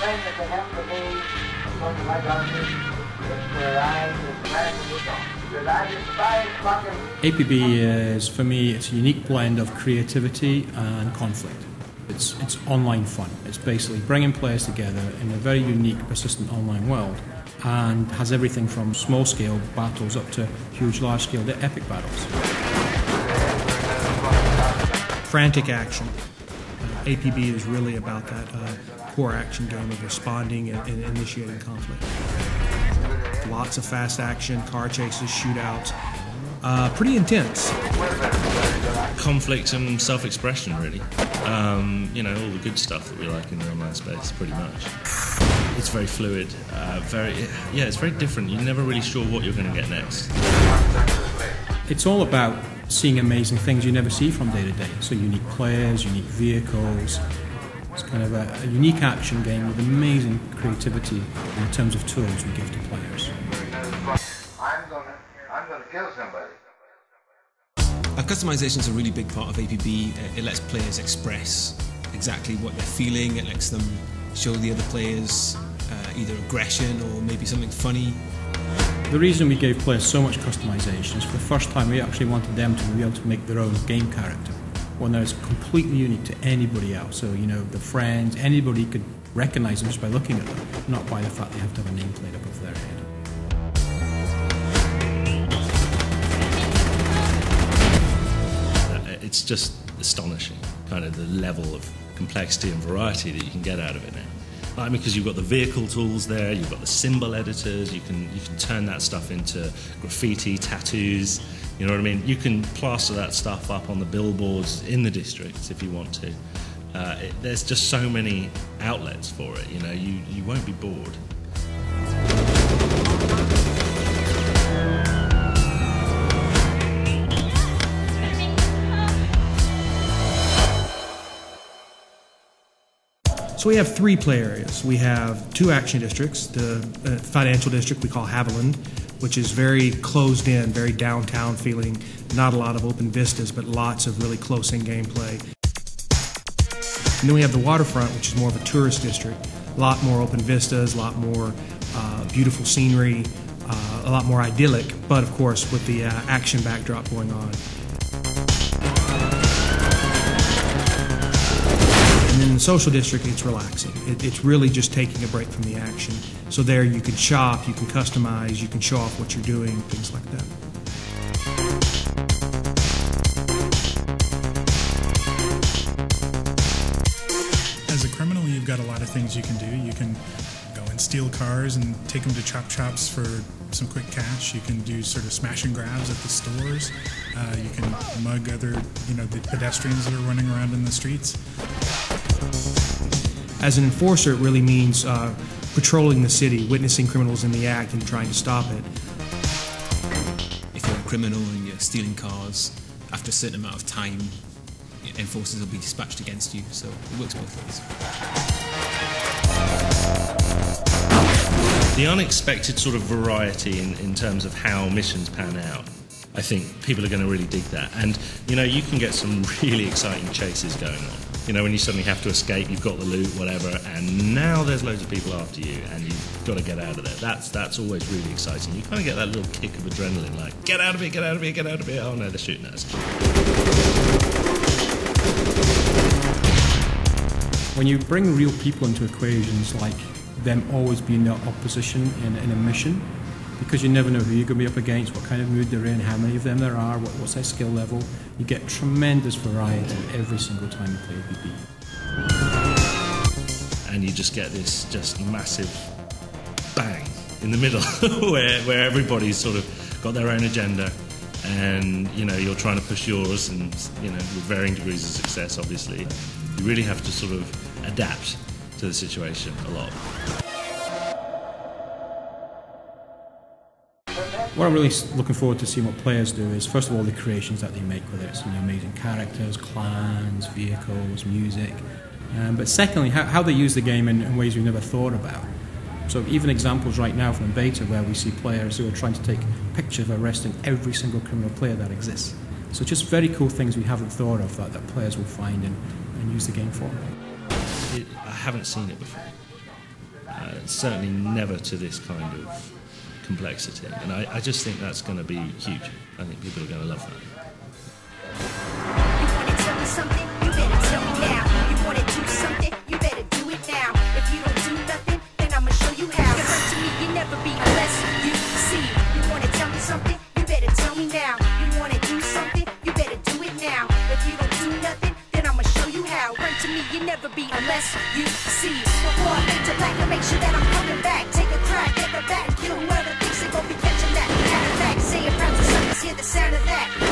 thing that can happen to me, according to my doctor, is where I just gradually go. Because I despise fucking... APB is, for me, it's a unique blend of creativity and conflict. It's online fun. It's basically bringing players together in a very unique, persistent online world, and has everything from small-scale battles up to huge, large-scale, epic battles. Frantic action. APB is really about that core action game of responding and initiating conflict. Lots of fast action, car chases, shootouts. Pretty intense. Conflict and self-expression, really. You know, all the good stuff that we like in the online space, pretty much. It's very fluid, it's very different. You're never really sure what you're going to get next. It's all about seeing amazing things you never see from day to day. So unique players, unique vehicles. It's kind of a unique action game with amazing creativity in terms of tools we give to players. I'm gonna kill somebody. Customization is a really big part of APB. It lets players express exactly what they're feeling. It lets them show the other players either aggression or maybe something funny. The reason we gave players so much customization is for the first time we actually wanted them to be able to make their own game character, one that is completely unique to anybody else. So, you know, the friends, anybody could recognize them just by looking at them, not by the fact they have to have a nameplate above their head. It's just astonishing, kind of the level of complexity and variety that you can get out of it now. I mean, because you've got the vehicle tools there, you've got the symbol editors, you can turn that stuff into graffiti, tattoos, you know what I mean? You can plaster that stuff up on the billboards in the districts if you want to. There's just so many outlets for it, you know, you won't be bored. So we have 3 play areas. We have 2 action districts. The financial district we call Haviland, which is very closed in, very downtown feeling, not a lot of open vistas, but lots of really close-in gameplay. And then we have the waterfront, which is more of a tourist district, a lot more open vistas, a lot more beautiful scenery, a lot more idyllic, but of course with the action backdrop going on. And then in the social district, it's relaxing. It's really just taking a break from the action. So there you can shop, you can customize, you can show off what you're doing, things like that. As a criminal, you've got a lot of things you can do. You can go and steal cars and take them to chop shops for some quick cash. You can do sort of smash and grabs at the stores. You can mug other, the pedestrians that are running around in the streets. As an enforcer, it really means patrolling the city, witnessing criminals in the act and trying to stop it. If you're a criminal and you're stealing cars, after a certain amount of time, enforcers will be dispatched against you, so it works both ways. The unexpected sort of variety in terms of how missions pan out, I think people are going to really dig that. And, you can get some really exciting chases going on. When you suddenly have to escape, you've got the loot, whatever, and now there's loads of people after you, and you've got to get out of there. That's always really exciting. You kind of get that little kick of adrenaline, like, get out of it, get out of it, get out of it. Oh no, they're shooting at us. When you bring real people into equations, like them always being in opposition in a mission, because you never know who you're going to be up against, what kind of mood they're in, how many of them there are, what's their skill level. You get tremendous variety every single time you play APB. And you just get this just massive bang in the middle where everybody's sort of got their own agenda, and you're trying to push yours, and with varying degrees of success, obviously. You really have to sort of adapt to the situation a lot. What I'm really looking forward to seeing what players do is, first of all, the creations that they make, whether it's amazing characters, clans, vehicles, music, but secondly, how they use the game in ways we never thought about. So even examples right now from beta where we see players who are trying to take pictures of arresting every single criminal player that exists. So just very cool things we haven't thought of that players will find and use the game for. I haven't seen it before. Certainly never to this kind of complexity. And I just think that's going to be huge. I think people are going to love that. You want to tell me something? You better tell me now. You want to do something? You better do it now. If you don't do nothing, then I'ma show you how. You hurt to me, you never be unless you see. You want to tell me something? You better tell me now. You want to do something? You better do it now. If you don't do nothing, then I'ma show you how. Hurt to me, you never be unless you see. Before I fade to black, to make sure that I'm coming back. Take a crack at the bat and kill whoever thinks they gon' be catching that. Matter of fact, say it proud to suckers, hear the sound of that.